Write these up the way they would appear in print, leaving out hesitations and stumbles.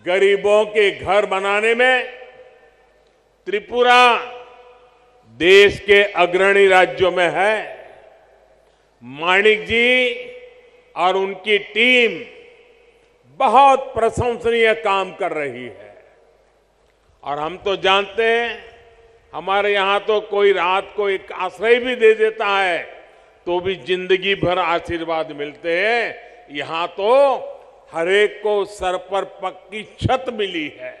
गरीबों के घर बनाने में त्रिपुरा देश के अग्रणी राज्यों में है। माणिक जी और उनकी टीम बहुत प्रशंसनीय काम कर रही है। और हम तो जानते हैं, हमारे यहां तो कोई रात को एक आश्रय भी दे देता है तो भी जिंदगी भर आशीर्वाद मिलते हैं। यहां तो हर एक को सर पर पक्की छत मिली है।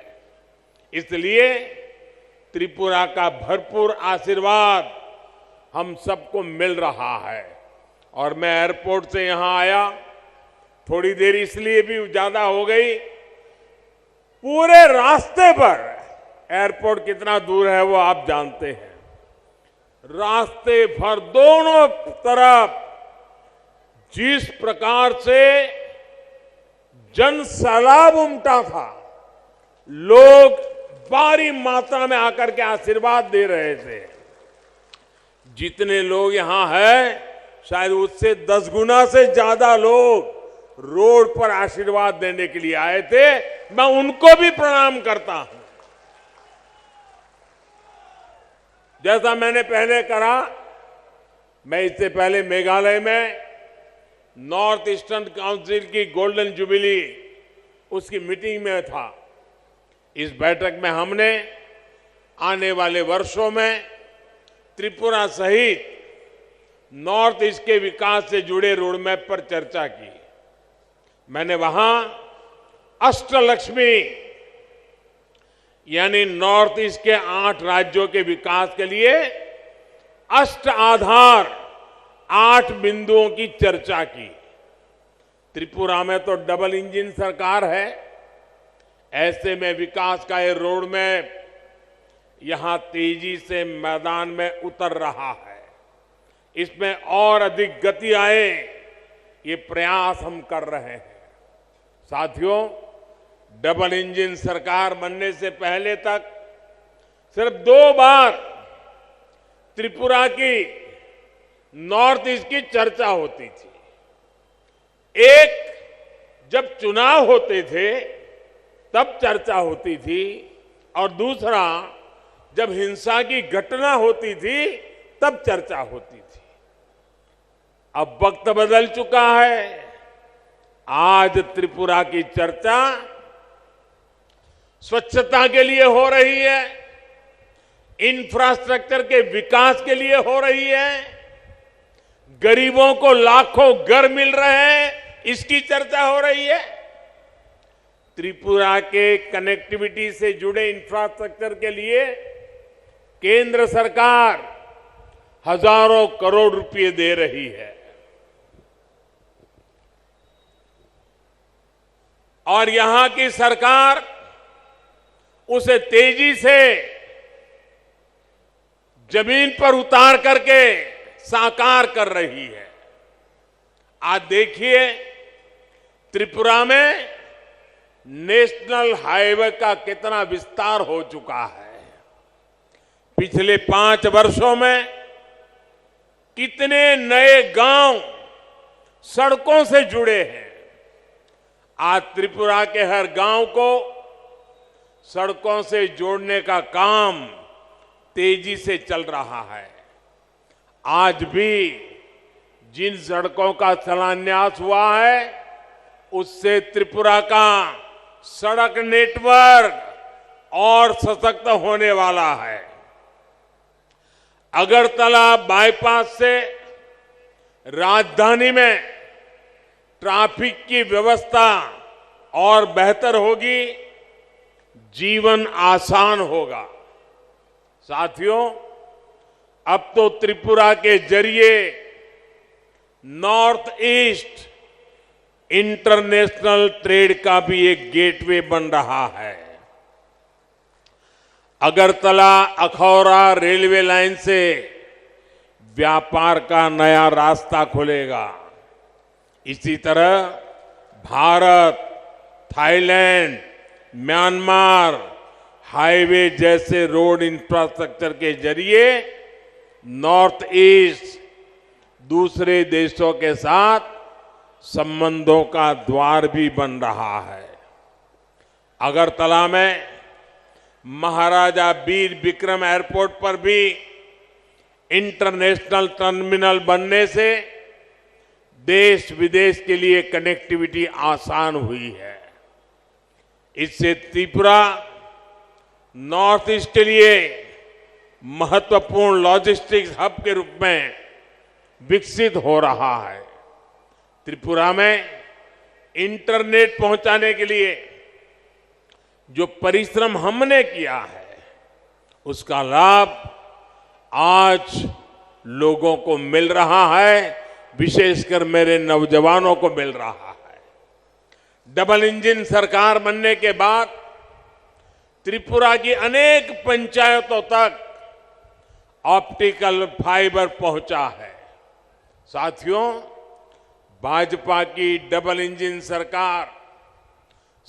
इसलिए त्रिपुरा का भरपूर आशीर्वाद हम सबको मिल रहा है। और मैं एयरपोर्ट से यहां आया, थोड़ी देर इसलिए भी ज्यादा हो गई, पूरे रास्ते पर, एयरपोर्ट कितना दूर है वो आप जानते हैं, रास्ते भर दोनों तरफ जिस प्रकार से जन सैलाब उमटा था, लोग भारी मात्रा में आकर के आशीर्वाद दे रहे थे। जितने लोग यहां हैं, शायद उससे 10 गुना से ज्यादा लोग रोड पर आशीर्वाद देने के लिए आए थे। मैं उनको भी प्रणाम करता हूं। जैसा मैंने पहले कहा, मैं इससे पहले मेघालय में नॉर्थ ईस्टर्न काउंसिल की गोल्डन जुबिली उसकी मीटिंग में था। इस बैठक में हमने आने वाले वर्षों में त्रिपुरा सहित नॉर्थ ईस्ट के विकास से जुड़े रोडमैप पर चर्चा की। मैंने वहां अष्टलक्ष्मी यानी नॉर्थ ईस्ट के 8 राज्यों के विकास के लिए अष्ट आधार 8 बिंदुओं की चर्चा की। त्रिपुरा में तो डबल इंजन सरकार है। ऐसे में विकास का ये रोड मैप यहां तेजी से मैदान में उतर रहा है। इसमें और अधिक गति आए, ये प्रयास हम कर रहे हैं। साथियों, डबल इंजन सरकार बनने से पहले तक सिर्फ 2 बार त्रिपुरा की नॉर्थ ईस्ट की चर्चा होती थी। एक, जब चुनाव होते थे तब चर्चा होती थी, और दूसरा, जब हिंसा की घटना होती थी तब चर्चा होती थी। अब वक्त बदल चुका है। आज त्रिपुरा की चर्चा स्वच्छता के लिए हो रही है, इंफ्रास्ट्रक्चर के विकास के लिए हो रही है, गरीबों को लाखों घर मिल रहे हैं, इसकी चर्चा हो रही है। त्रिपुरा के कनेक्टिविटी से जुड़े इंफ्रास्ट्रक्चर के लिए केंद्र सरकार हजारों करोड़ रुपए दे रही है। और यहां की सरकार उसे तेजी से जमीन पर उतार करके साकार कर रही है। आज देखिए, त्रिपुरा में नेशनल हाईवे का कितना विस्तार हो चुका है। पिछले 5 वर्षों में कितने नए गांव सड़कों से जुड़े हैं। आज त्रिपुरा के हर गांव को सड़कों से जोड़ने का काम तेजी से चल रहा है। आज भी जिन सड़कों का शिलान्यास हुआ है, उससे त्रिपुरा का सड़क नेटवर्क और सशक्त होने वाला है। अगरतला बाईपास से राजधानी में ट्रैफिक की व्यवस्था और बेहतर होगी, जीवन आसान होगा। साथियों, अब तो त्रिपुरा के जरिए नॉर्थ ईस्ट इंटरनेशनल ट्रेड का भी एक गेटवे बन रहा है। अगरतला अखौरा रेलवे लाइन से व्यापार का नया रास्ता खुलेगा। इसी तरह भारत, थाईलैंड, म्यांमार हाईवे जैसे रोड इंफ्रास्ट्रक्चर के जरिए नॉर्थ ईस्ट दूसरे देशों के साथ संबंधों का द्वार भी बन रहा है। अगरतला में महाराजा वीर विक्रम एयरपोर्ट पर भी इंटरनेशनल टर्मिनल बनने से देश विदेश के लिए कनेक्टिविटी आसान हुई है। इससे त्रिपुरा नॉर्थ ईस्ट के लिए महत्वपूर्ण लॉजिस्टिक्स हब के रूप में विकसित हो रहा है। त्रिपुरा में इंटरनेट पहुंचाने के लिए जो परिश्रम हमने किया है, उसका लाभ आज लोगों को मिल रहा है, विशेषकर मेरे नौजवानों को मिल रहा है। डबल इंजन सरकार बनने के बाद त्रिपुरा की अनेक पंचायतों तक ऑप्टिकल फाइबर पहुंचा है। साथियों, भाजपा की डबल इंजन सरकार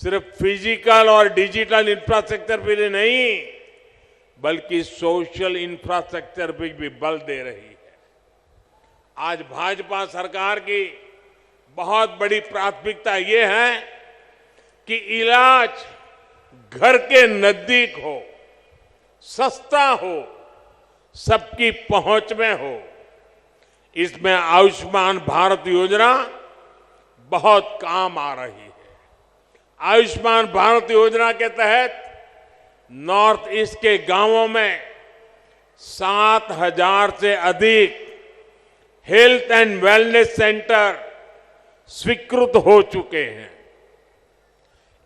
सिर्फ फिजिकल और डिजिटल इंफ्रास्ट्रक्चर पर नहीं, बल्कि सोशल इंफ्रास्ट्रक्चर पर भी बल दे रही है। आज भाजपा सरकार की बहुत बड़ी प्राथमिकता ये है कि इलाज घर के नजदीक हो, सस्ता हो, सबकी पहुंच में हो। इसमें आयुष्मान भारत योजना बहुत काम आ रही है। आयुष्मान भारत योजना के तहत नॉर्थ ईस्ट के गांवों में 7,000 से अधिक हेल्थ एंड वेलनेस सेंटर स्वीकृत हो चुके हैं।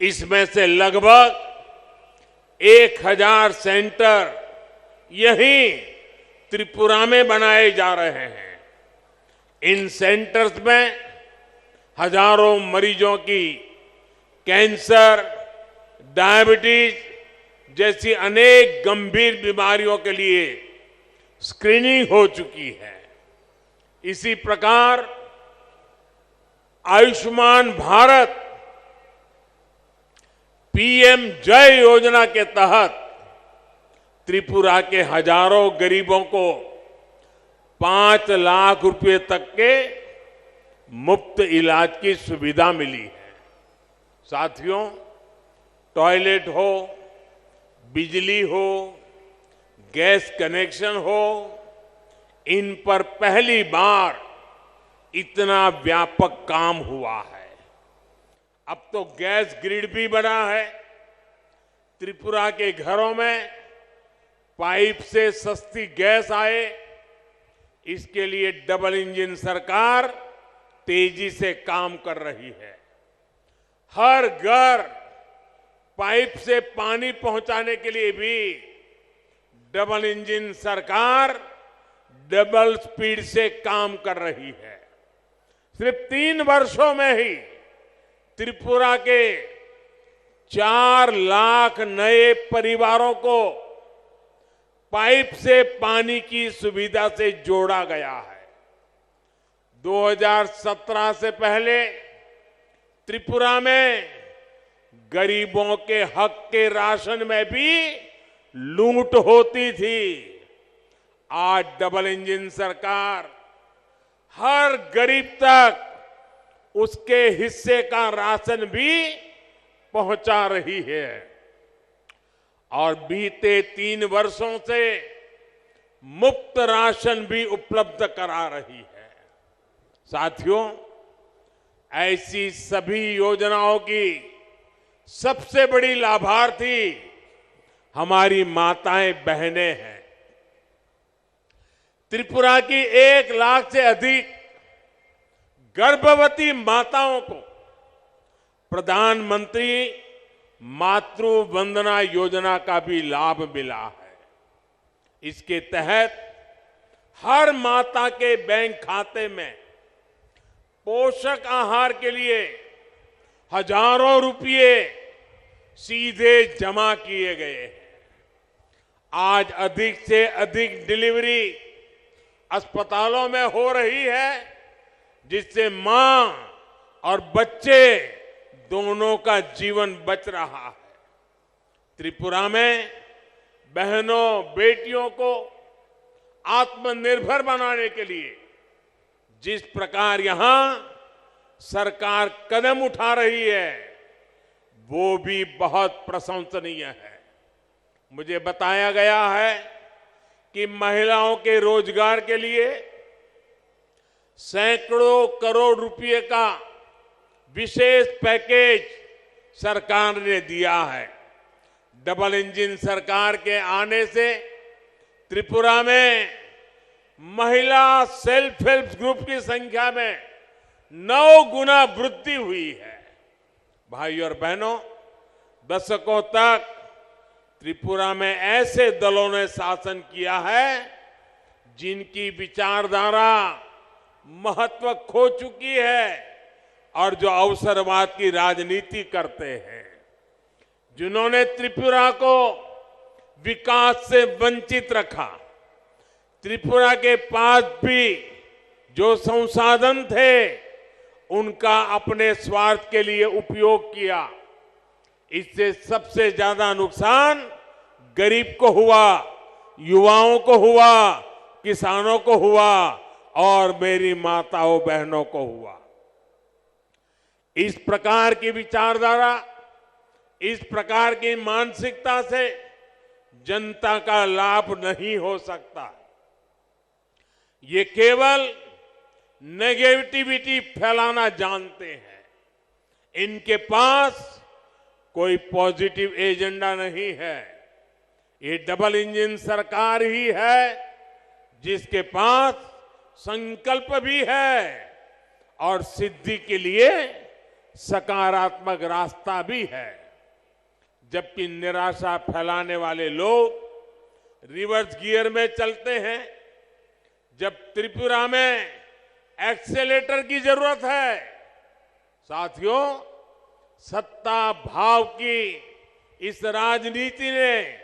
इसमें से लगभग 1,000 सेंटर यहीं त्रिपुरा में बनाए जा रहे हैं। इन सेंटर्स में हजारों मरीजों की कैंसर, डायबिटीज जैसी अनेक गंभीर बीमारियों के लिए स्क्रीनिंग हो चुकी है। इसी प्रकार आयुष्मान भारत पीएम जय योजना के तहत त्रिपुरा के हजारों गरीबों को 5 लाख रुपए तक के मुफ्त इलाज की सुविधा मिली है। साथियों, टॉयलेट हो, बिजली हो, गैस कनेक्शन हो, इन पर पहली बार इतना व्यापक काम हुआ है। अब तो गैस ग्रिड भी बना है। त्रिपुरा के घरों में पाइप से सस्ती गैस आए, इसके लिए डबल इंजन सरकार तेजी से काम कर रही है। हर घर पाइप से पानी पहुंचाने के लिए भी डबल इंजन सरकार डबल स्पीड से काम कर रही है। सिर्फ 3 वर्षों में ही त्रिपुरा के 4 लाख नए परिवारों को पाइप से पानी की सुविधा से जोड़ा गया है। 2017 से पहले त्रिपुरा में गरीबों के हक के राशन में भी लूट होती थी। आज डबल इंजन सरकार हर गरीब तक उसके हिस्से का राशन भी पहुंचा रही है और बीते 3 वर्षों से मुफ्त राशन भी उपलब्ध करा रही है। साथियों, ऐसी सभी योजनाओं की सबसे बड़ी लाभार्थी हमारी माताएं बहनें हैं। त्रिपुरा की 1 लाख से अधिक गर्भवती माताओं को प्रधानमंत्री मातृ वंदना योजना का भी लाभ मिला है। इसके तहत हर माता के बैंक खाते में पोषक आहार के लिए हजारों रुपये सीधे जमा किए गए हैं। आज अधिक से अधिक डिलीवरी अस्पतालों में हो रही है, जिससे मां और बच्चे दोनों का जीवन बच रहा है। त्रिपुरा में बहनों बेटियों को आत्मनिर्भर बनाने के लिए जिस प्रकार यहां सरकार कदम उठा रही है, वो भी बहुत प्रशंसनीय है। मुझे बताया गया है कि महिलाओं के रोजगार के लिए सैकड़ों करोड़ रुपए का विशेष पैकेज सरकार ने दिया है। डबल इंजन सरकार के आने से त्रिपुरा में महिला सेल्फ हेल्प ग्रुप की संख्या में 9 गुना वृद्धि हुई है। भाइयों और बहनों, दशकों तक त्रिपुरा में ऐसे दलों ने शासन किया है जिनकी विचारधारा महत्व खो चुकी है और जो अवसरवाद की राजनीति करते हैं, जिन्होंने त्रिपुरा को विकास से वंचित रखा। त्रिपुरा के पास भी जो संसाधन थे उनका अपने स्वार्थ के लिए उपयोग किया। इससे सबसे ज्यादा नुकसान गरीब को हुआ, युवाओं को हुआ, किसानों को हुआ और मेरी माताओं बहनों को हुआ। इस प्रकार की विचारधारा, इस प्रकार की मानसिकता से जनता का लाभ नहीं हो सकता। ये केवल नेगेटिविटी फैलाना जानते हैं। इनके पास कोई पॉजिटिव एजेंडा नहीं है। ये डबल इंजन सरकार ही है जिसके पास संकल्प भी है और सिद्धि के लिए सकारात्मक रास्ता भी है। जबकि निराशा फैलाने वाले लोग रिवर्स गियर में चलते हैं। जब त्रिपुरा में एक्सेलेटर की जरूरत है, साथियों, सत्ता भाव की इस राजनीति ने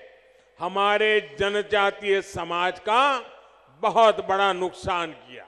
हमारे जनजातीय समाज का बहुत बड़ा नुकसान किया।